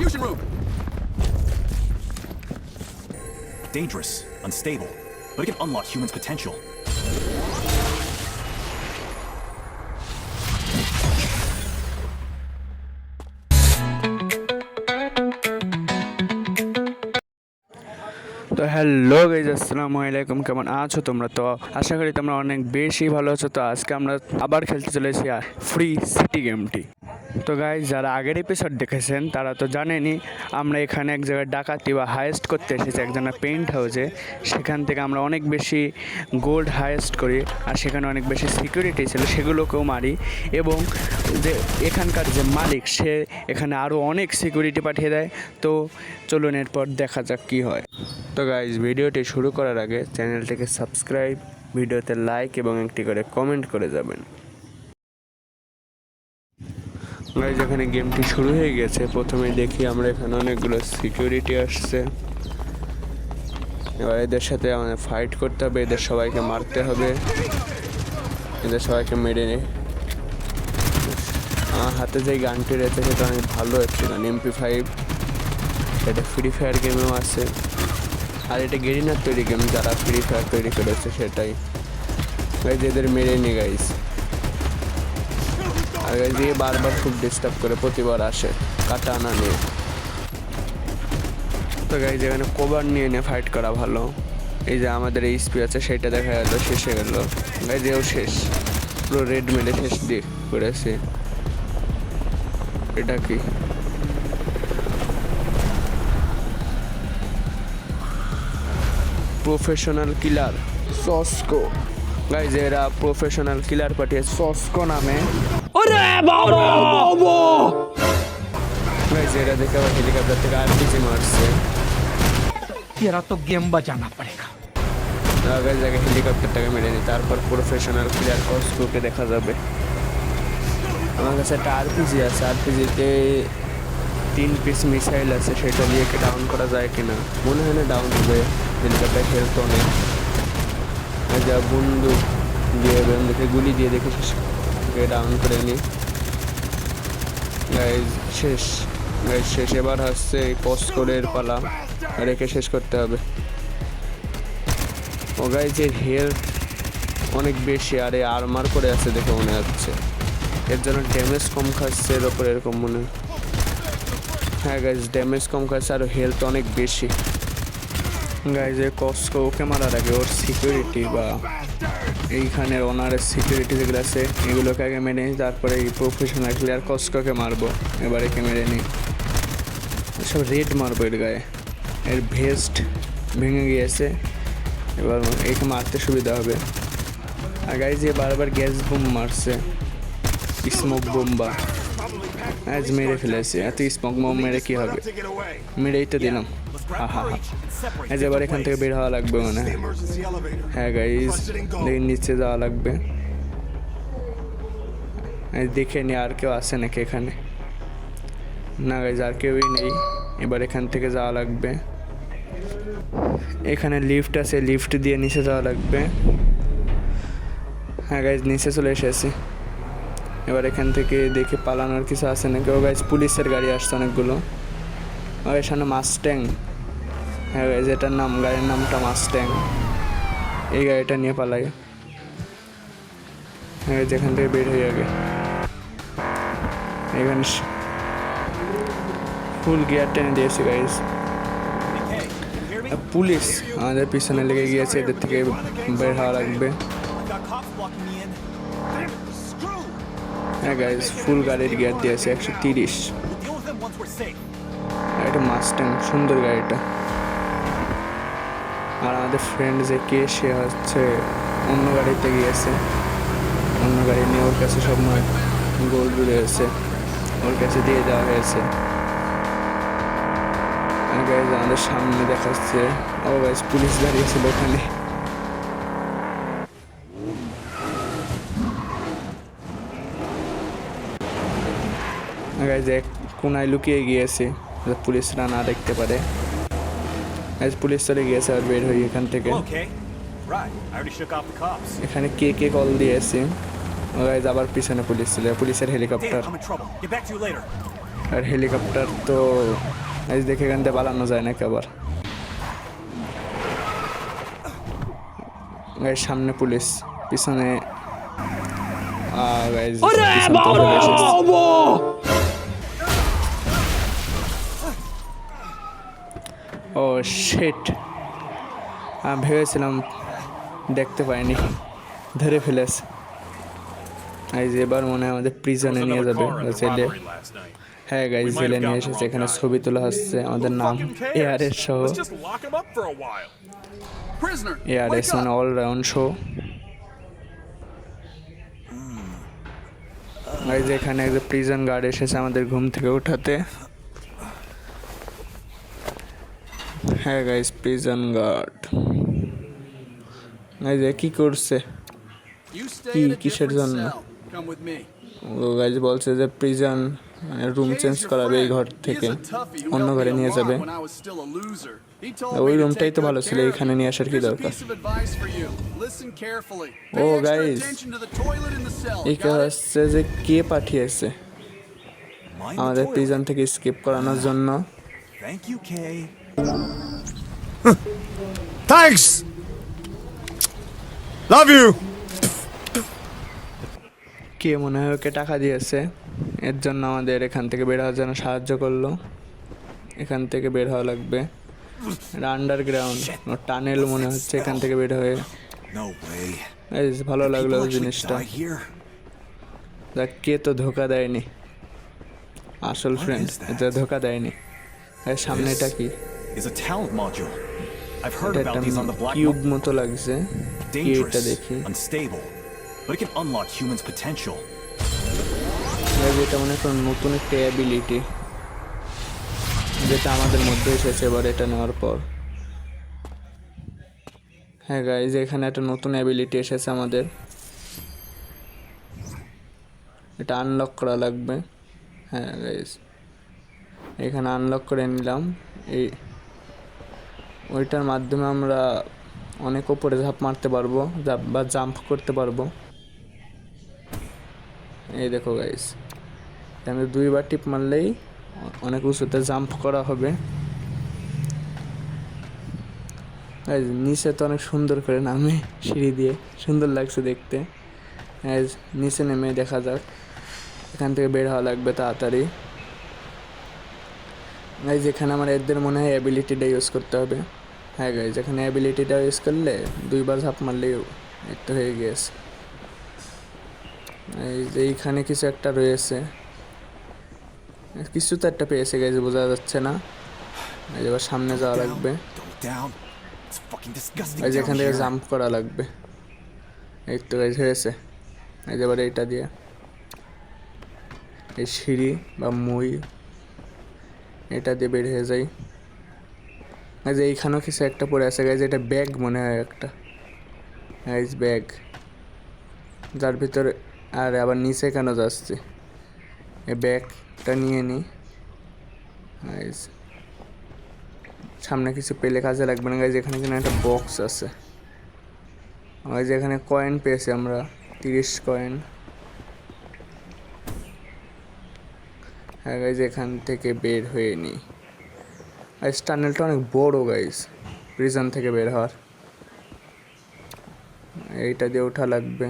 distribution room. Dangerous, unstable, but it can unlock humans' potential. তো hello guys, আসসালামু আলাইকুম। কেমন আছো তোমরা? তো আশা করি তোমরা অনেক বেশি ভালো আছো। তো আজকে আমরা আবার খেলতে চলেছি ফ্রি সিটি গেমটি। তো গাইজ, যারা আগের এপিসোড দেখেছেন তারা তো জানেনই আমরা এখানে এক জায়গায় ডাকাতি বা হায়েস্ট করতে এসেছি একজনের পেইন্ট হাউসে। সেখান থেকে আমরা অনেক বেশি গোল্ড হায়েস্ট করি, আর সেখানে অনেক বেশি সিকিউরিটি ছিল, সেগুলোকেও মারি। এবং যে এখানকার যে মালিক, সে এখানে আরও অনেক সিকিউরিটি পাঠিয়ে দেয়। তো চলুন এরপর দেখা যাক কী হয়। তো গাইজ, ভিডিওটি শুরু করার আগে চ্যানেলটিকে সাবস্ক্রাইব, ভিডিওতে লাইক এবং একটি করে কমেন্ট করে যাবেন। গাইজ, এখানে গেমটি শুরু হয়ে গেছে। প্রথমে দেখি আমরা এখানে অনেকগুলো সিকিউরিটি আসছে। এবার এদের সাথে আমাদের ফাইট করতে হবে, এদের সবাইকে মারতে হবে, এদের সবাইকে মেরে নে। আমার হাতে যে গানটি রয়েছে সেটা অনেক ভালো একটি গান, MP5। এটা ফ্রি ফায়ার গেমেও আছে, আর এটা গেরিনার তৈরি গেম, যারা ফ্রি ফায়ার তৈরি করেছে সেটাই। গাইজ, এদের মেরে নি গাইজ। আর গাইজ, দিয়ে বারবার খুব ডিস্টার্ব করে, প্রতিবার আসে কাটা আনা নিয়ে। তো গাইজ, এখানে কভার নিয়ে ফাইট করা ভালো। এই যে আমাদের এইচপি আছে সেটা দেখা গেল শেষ হয়ে গেল। গাইজ, এও শেষ, পুরো রেড মেরে শেষ দিয়ে করেছে। এটা কি? প্রফেশনাল কিলার সস্কো। গাইজ, এরা প্রফেশনাল কিলার পাঠিয়েছে সস্কো নামে। গাইজ, এরা দেখে আবার হেলিকপ্টার থেকে RPG মারছে। तेरा तो गेम बजाना पड़ेगा। গাইজ, আগে হেলিকপ্টারটাকে মেরে নি, তারপর প্রফেশনাল কিলার সস্কোকে দেখা যাবে। আমার কাছে একটা RPG আছে, RPGতে 3 পিস মিসাইল আছে, সেটা দিয়ে কি ডাউন করা যায় কিনা? মনে হয় না ডাউন হবে। হেলিকপ্টার হেলথ অনেক। যা বন্দুক দিয়ে বন্দুকে গুলি দিয়ে দেখে শেষকে ডাউন করে নি। গাইজ, শেষ। গাইজ, শেষ। এবার হচ্ছে কস্কোরের পালা, আর একে শেষ করতে হবে। ও গাইজ, এর হেলথ অনেক বেশি, আর এ আর্মার করে আছে দেখে মনে হচ্ছে। এর জন্য ড্যামেজ কম খাচ্ছে, এর ওপর এরকম মনে হয়। হ্যাঁ গাইজ, ড্যামেজ কম খাচ্ছে আর হেলথ অনেক বেশি। গাইজ, এই কস্কো ওকে মারার আগে ওর সিকিউরিটি বা এইখানের ওনারের সিকিউরিটি যেগুলো আছে এগুলোকে আগে মেরে নিই, তারপরে এই প্রফেশনাল প্লেয়ার কস্কোকে মারবো। এবার একে মেরে নিই, সব রেড মারবো এর গায়ে। এর ভেস্ট ভেঙে গিয়েছে, এবার একে মারতে সুবিধা হবে। আর গাইজ, যে বারবার গ্যাস বোম মারছে, স্মোক বোম্বা। আজ মেরে ফেলেছে, এত স্মোক বোম মেরে কী হবে? মেরেই তো দিলাম। হা হা হা। আজ এবার এখান থেকে বের হওয়া লাগবে মনে হয়। হ্যাঁ গাইজ, দেখি নিচে যাওয়া লাগবে। দেখে নি আর কেউ আসে নাকি এখানে। না গাইজ, আর কেউই নেই। এবার এখান থেকে যাওয়া লাগবে। এখানে লিফট আছে, লিফট দিয়ে নিচে যাওয়া লাগবে। হ্যাঁ গাইজ, নিচে চলে এসেছি। এবার এখান থেকে দেখে পালানোর কিছু আছে নাকি। ও গাইজ, পুলিশের গাড়ি আসছে অনেকগুলো। আর এখানে মাস্ট্যাং। হ্যাঁ গাইজ, এটার নাম, গাড়ির নামটা মাস্ট্যাং। এই গাড়িটা নিয়ে পালাই। হ্যাঁ গাইজ, এখান থেকে বের হয়ে আগে। এখানে ফুল গিয়ার টেনে দিয়েছি গাইজ। পুলিশ আমাদের পিছনে লেগে গিয়েছে, এদের থেকে বের হওয়া লাগবে। হ্যাঁ গাইজ, ফুল গাড়ির গিয়ার দিয়েছে 130। এটা মাস্ট্যাং, সুন্দর গাড়িটা। আর আমাদের ফ্রেন্ড যে কে, সে হচ্ছে অন্য গাড়িতে গিয়েছে, অন্য গাড়ি নিয়ে। ওর কাছে সব নয় গোল্ড রয়েছে, ওর কাছে দিয়ে দেওয়া হয়েছে। আর গাইজ, আমাদের সামনে দেখাচ্ছে, ও গাইজ, পুলিশ দাঁড়িয়েছিল ওখানে। গাইজ, এক কোনায় লুকিয়ে গিয়েছে, পুলিশরা না দেখতে পারে। গাইজ, পুলিশ চলে গিয়েছে, আর বের হই এখান থেকে। এখানে কে কে কল দিয়েছে। গাইজ, আবার পিছনে পুলিশ ছিল, পুলিশের হেলিকপ্টার। আর হেলিকপ্টার তো এই দেখে এখান থেকে পালানো যায় না আবার। গাইজ সামনে পুলিশ, পিছনে গাইজ ও শিট, আমি ভেবেছিলাম দেখতে পাইনি, ধরে ফেলেছে। এই যে এবার মনে হয় আমাদের প্রিজনে নিয়ে যাবে জেলে। হ্যাঁ গাইজ জেলে নিয়ে এসেছে, এখানে ছবি তোলা হচ্ছে আমাদের নাম এআরএস সহ। এআরএস মানে অলরাউন্ড শো। গাইজ এখানে একটা প্রিজন গার্ড এসেছে আমাদের ঘুম থেকে উঠাতে। হ্যাঁ গাইজ প্রিজন গার্ড। গাইজ কি করছে, কি কিসের জন্য? ও গাইজ বলছে যে প্রিজন রুম চেঞ্জ করাবে, এই ঘর থেকে অন্য ঘরে নিয়ে যাবে। ওই রুমটাই তো ভালো ছিল, এখানে নিয়ে আসার কি দরকার? ও গাইজ এটা হচ্ছে যে কে পাঠিয়েছে আমাদের প্রিজন থেকে স্কিপ করানোর জন্য। Thank you, Kay. Thanks! Love you! কে মনে হয় ওকে টাকা দিয়েছে, এর জন্য আমাদের এখান থেকে বের হওয়ার জন্য সাহায্য করলো। এখান থেকে বের হওয়া লাগবে, এটা আন্ডারগ্রাউন্ড টানেল মনে হচ্ছে, এখান থেকে বের হয়ে। No way. ভালো লাগলো People actually জিনিসটা। died here? দেখ কে তো ধোকা দেয়নি, আসল ফ্রেন্ড এটা ধোকা দেয়নি। এর সামনে এটা কি? Is a talent module. I've heard এটা about these on the black cube market. মতো লাগছে, কি এটা Dangerous, দেখি। unstable, but it can unlock humans' potential. এটা মনে হয় নতুন একটা অ্যাবিলিটি যেটা আমাদের মধ্যে এসেছে এবার এটা নেওয়ার পর। হ্যাঁ গাইজ এখানে একটা নতুন অ্যাবিলিটি এসেছে আমাদের, এটা আনলক করা লাগবে। হ্যাঁ গাইজ এখানে আনলক করে নিলাম। এই ওইটার মাধ্যমে আমরা অনেক উপরে ঝাঁপ মারতে পারবো বা জাম্প করতে পারবো। এই দেখো গাইজ, আমি দুইবার টিপ মারলেই অনেক উঁচুতে জাম্প করা হবে। নিচে তো অনেক সুন্দর করে নামে সিঁড়ি দিয়ে, সুন্দর লাগছে দেখতে। নিচে নেমে দেখা যাক, এখান থেকে বের হওয়া লাগবে তাড়াতাড়ি। গাইজ এখানে আমার এদের মনে হয় অ্যাবিলিটিটা ইউজ করতে হবে। হ্যাঁ গাইজ এখানে অ্যাবিলিটিটা ইউজ করলে দুইবার ঝাঁপ মারলেই একটা হয়ে গিয়েছে। এই যে এইখানে কিছু একটা রয়েছে, কিছু তো একটা পেয়েছে গাইজ, বোঝা যাচ্ছে না। এই এবার সামনে যাওয়া লাগবে, Go down. It's fucking disgusting এই যে down এখান থেকে here. জাম্প করা লাগবে। এই তো গাইজ হয়েছে। এই যে এবার এইটা দিয়ে এই সিঁড়ি বা মই এটা দিয়ে বের হয়ে যাই। এই যে এইখানেও কিছু একটা পড়ে আছে গাইজ, এটা ব্যাগ মনে হয় একটা, গাইজ ব্যাগ যার ভিতরে। আর আবার নিচে কেন যাচ্ছে, এই ব্যাগটা নিয়ে নিই। গাইজ সামনে কিছু পেলে কাজে লাগবে না গাইজ, এখানে কিনা একটা বক্স আছে। গাইজ এখানে কয়েন পেয়েছি আমরা, 30 কয়েন। হ্যাঁ গাইজ এখান থেকে বের হয়ে নিই। গাইজ টানেলটা অনেক বড় গাইজ, প্রিজন থেকে বের হওয়ার। এইটা দিয়ে ওঠা লাগবে।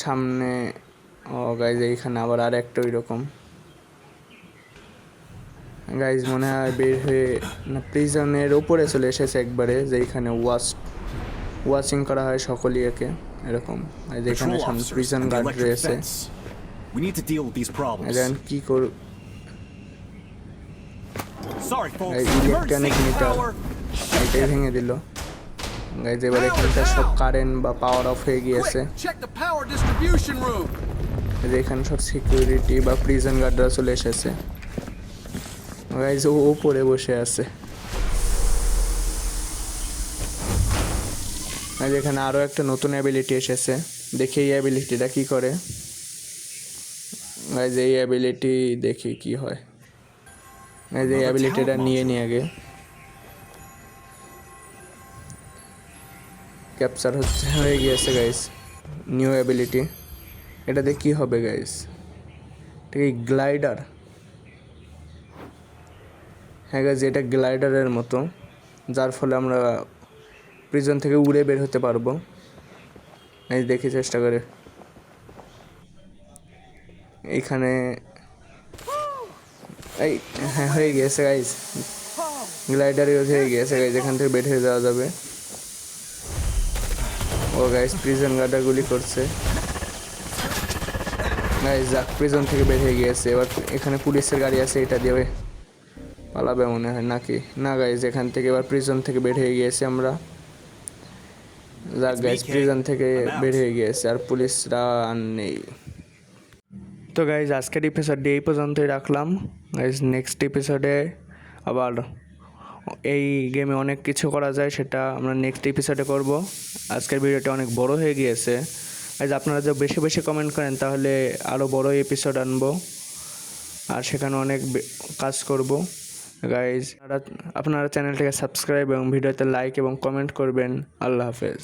সামনে ও গাইজ এইখানে আবার আর একটা ওই রকম। গাইজ মনে হয় বের হয়ে না প্রিজনের উপরে চলে এসেছে একবারে, যেখানে ওয়াচিং করা হয় সকলেই একে এরকম। যেখানে Patrol সামনে officers prison and the guard electric রয়েছে। fence. We need to deal with these problems. এখন কি কর, Sorry, folks. এই ইলেকট্রনিক Emergency মিটার power. এটাই ভেঙে দিল। গাইজ এবার এখানটা সব কারেন্ট বা পাওয়ার অফ হয়ে গিয়েছে। Quick, check the power distribution room. যে এখানে সব সিকিউরিটি বা প্রিজন গার্ডরা চলে এসেছে। গাইজ ও উপরে বসে আছে। গাইজ এখানে আরও একটা নতুন অ্যাবিলিটি এসেছে, দেখি এই অ্যাবিলিটিটা কি করে। গাইজ এই অ্যাবিলিটি দেখি কি হয়। গাইজ এই অ্যাবিলিটিটা নিয়ে নিয়ে আগে। ক্যাপচার হয়ে গিয়েছে গাইস। নিউ অ্যাবিলিটি, এটা দিয়ে কী হবে গাইস? ঠিক এই গ্লাইডার, হ্যাঁ গাইস এটা গ্লাইডারের মতো, যার ফলে আমরা প্রিজন থেকে উড়ে বের হতে পারবো। এই দেখি চেষ্টা করে, এইখানে এই হ্যাঁ হয়ে গিয়েছে গাইস, গ্লাইডার ইউজ হয়ে গিয়েছে গাইস, এখান থেকে বের হয়ে যাওয়া যাবে। ও গাইস প্রিজন গার্ডার গুলি করছে গাইস, যাক প্রিজন থেকে বের হয়ে গিয়েছে। এবার এখানে পুলিশের গাড়ি আছে, এটা দিয়ে পালাবে মনে হয় নাকি? না গাইস এখান থেকে এবার প্রিজন থেকে বের হয়ে গিয়েছে আমরা। যাক গাইস প্রিজন থেকে বের হয়ে গিয়েছে, আর পুলিশরা আর নেই। তো গাইজ আজকের এপিসোডটি এই পর্যন্তই রাখলাম গাইজ। নেক্সট এপিসোডে আবার এই গেমে অনেক কিছু করা যায়, সেটা আমরা নেক্সট এপিসোডে করব। আজকের ভিডিওটা অনেক বড় হয়ে গিয়েছে গাইজ, আপনারা যদি বেশি বেশি কমেন্ট করেন তাহলে আরও বড় এপিসোড আনবো, আর সেখানে অনেক কাজ করব গাইজ। আপনারা চ্যানেলটাকে সাবস্ক্রাইব এবং ভিডিওতে লাইক এবং কমেন্ট করবেন। আল্লাহ হাফেজ।